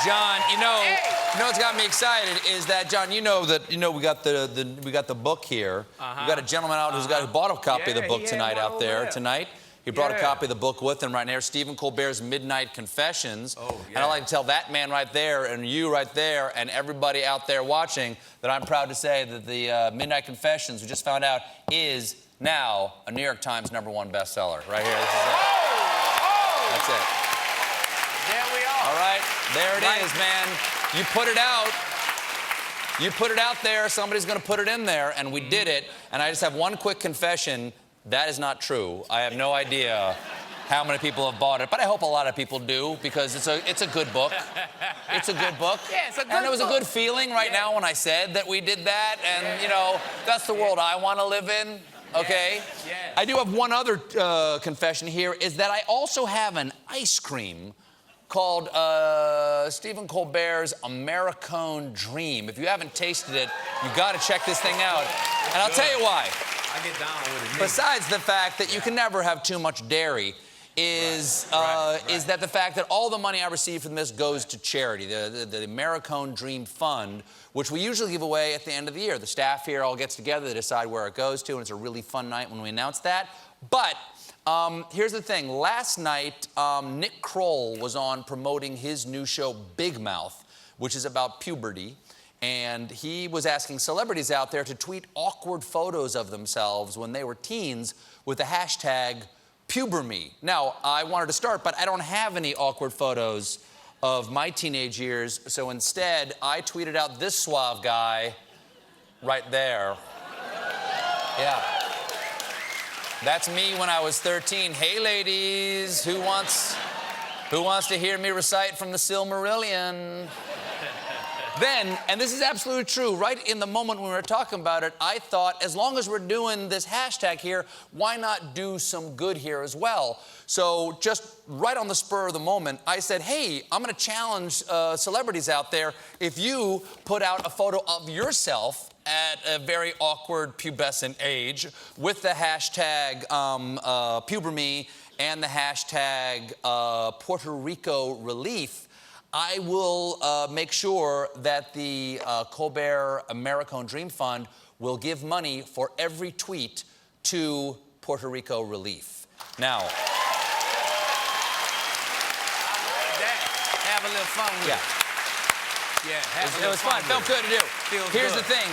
John, you know what's got me excited is that, John, we got the book here. We got a gentleman out who bought a copy of the book tonight out there tonight. He brought a copy of the book with him right here, Stephen Colbert's Midnight Confessions. And I'd like to tell that man right there and you right there and everybody out there watching that I'm proud to say that the Midnight Confessions, we just found out, is now a New York Times #1 bestseller. Right here, this is it. That's it. There we are. All right, there it is, man. You put it out. You put it out there, somebody's gonna put it in there, and we did it. And I just have one quick confession. That is not true. I have no idea how many people have bought it, but I hope a lot of people do because it's a good book. It's a good book. Yeah, it's a good book. And it was a good feeling right now when I said that we did that, and you know, that's the world I want to live in. Okay? Yes. I do have one other confession here, is that I also have an ice cream called Stephen Colbert's Americone Dream. If you haven't tasted it, you got to check this thing out. And I'll tell you why. I get down with it. Besides the fact that you can never have too much dairy, is that the fact that all the money I receive from this goes to charity, the Americone Dream Fund, which we usually give away at the end of the year. The staff here all gets together, they decide where it goes to, and it's a really fun night when we announce that. But here's the thing. Last night, Nick Kroll was on promoting his new show, Big Mouth, which is about puberty. And he was asking celebrities out there to tweet awkward photos of themselves when they were teens with the hashtag #PuberMe. Now, I wanted to start, but I don't have any awkward photos of my teenage years, so instead, I tweeted out this suave guy right there. Yeah. That's me when I was 13. Hey, ladies, who wants to hear me recite from the Silmarillion? Then, and this is absolutely true, right in the moment when we were talking about it, I thought, as long as we're doing this hashtag here, why not do some good here as well? So just right on the spur of the moment, I said, hey, I'm going to challenge celebrities out there. If you put out a photo of yourself at a very awkward pubescent age with the hashtag #PuberMe and the hashtag Puerto Rico Relief, I will make sure that the Colbert Americone Dream Fund will give money for every tweet to Puerto Rico Relief. Now, Have a little fun with it. Yeah, it was fun. Felt good to do. Here's the thing.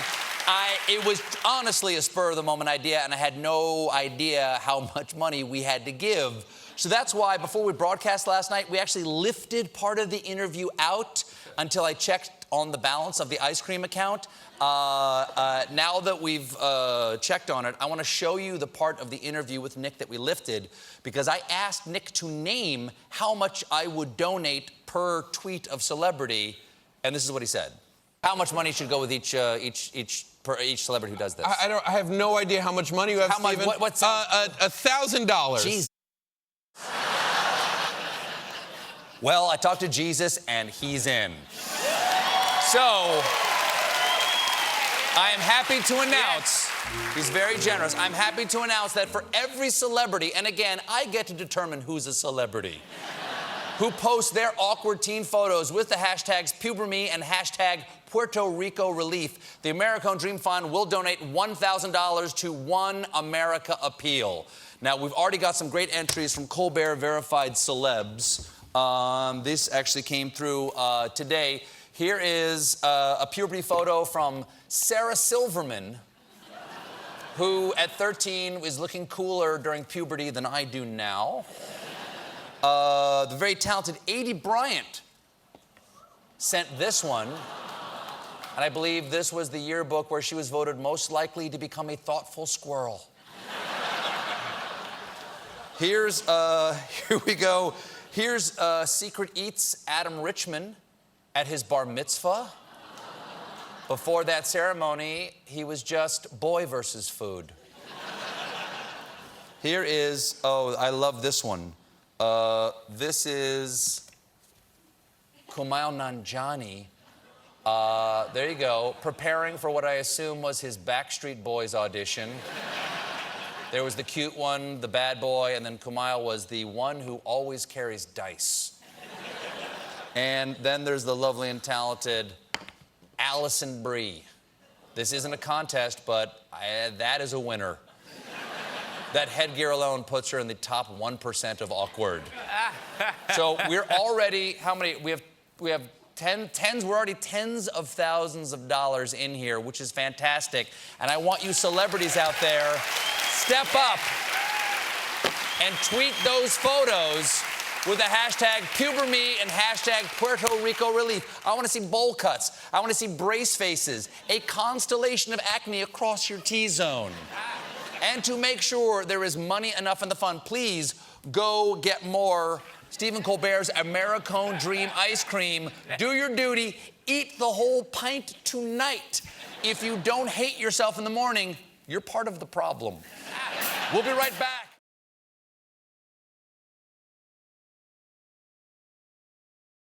It was honestly a spur-of-the-moment idea, and I had no idea how much money we had to give. So that's why, before we broadcast last night, we actually lifted part of the interview out until I checked on the balance of the ice cream account. Now that we've checked on it, I want to show you the part of the interview with Nick that we lifted, because I asked Nick to name how much I would donate per tweet of celebrity, and this is what he said. How much money should go with each celebrity who does this? I have no idea how much money you have, Stephen. What's $1,000. Jeez. Well, I talked to Jesus, and he's in. So, I am happy to announce, he's very generous, I'm happy to announce that for every celebrity, and again, I get to determine who's a celebrity, who posts their awkward teen photos with the hashtags #PuberMe and hashtag Puerto Rico Relief, the Americone Dream Fund will donate $1,000 to One America Appeal. Now, we've already got some great entries from Colbert Verified Celebs. This actually came through today. Here is a puberty photo from Sarah Silverman, who at 13 is looking cooler during puberty than I do now. The very talented Adie Bryant sent this one. And I believe this was the yearbook where she was voted most likely to become a thoughtful squirrel. Here we go. Here's Secret Eats Adam Richman at his bar mitzvah. Before that ceremony, he was just boy versus food. Here is, oh, I love this one. This is Kumail Nanjiani. There you go, preparing for what I assume was his Backstreet Boys audition. There was the cute one, the bad boy, and then Kumail was the one who always carries dice. And then there's the lovely and talented Alison Brie. This isn't a contest, but that is a winner. That headgear alone puts her in the top 1% of awkward. So we're already, how many? We have tens, we're already tens of thousands of dollars in here, which is fantastic. And I want you celebrities out there, step up and tweet those photos with the hashtag PuberMe and hashtag Puerto Rico Relief. I want to see bowl cuts. I want to see brace faces, a constellation of acne across your T-zone. And to make sure there is money enough in the fund, please go get more Stephen Colbert's Americone Dream ice cream. Do your duty. Eat the whole pint tonight. If you don't hate yourself in the morning, you're part of the problem. We'll be right back.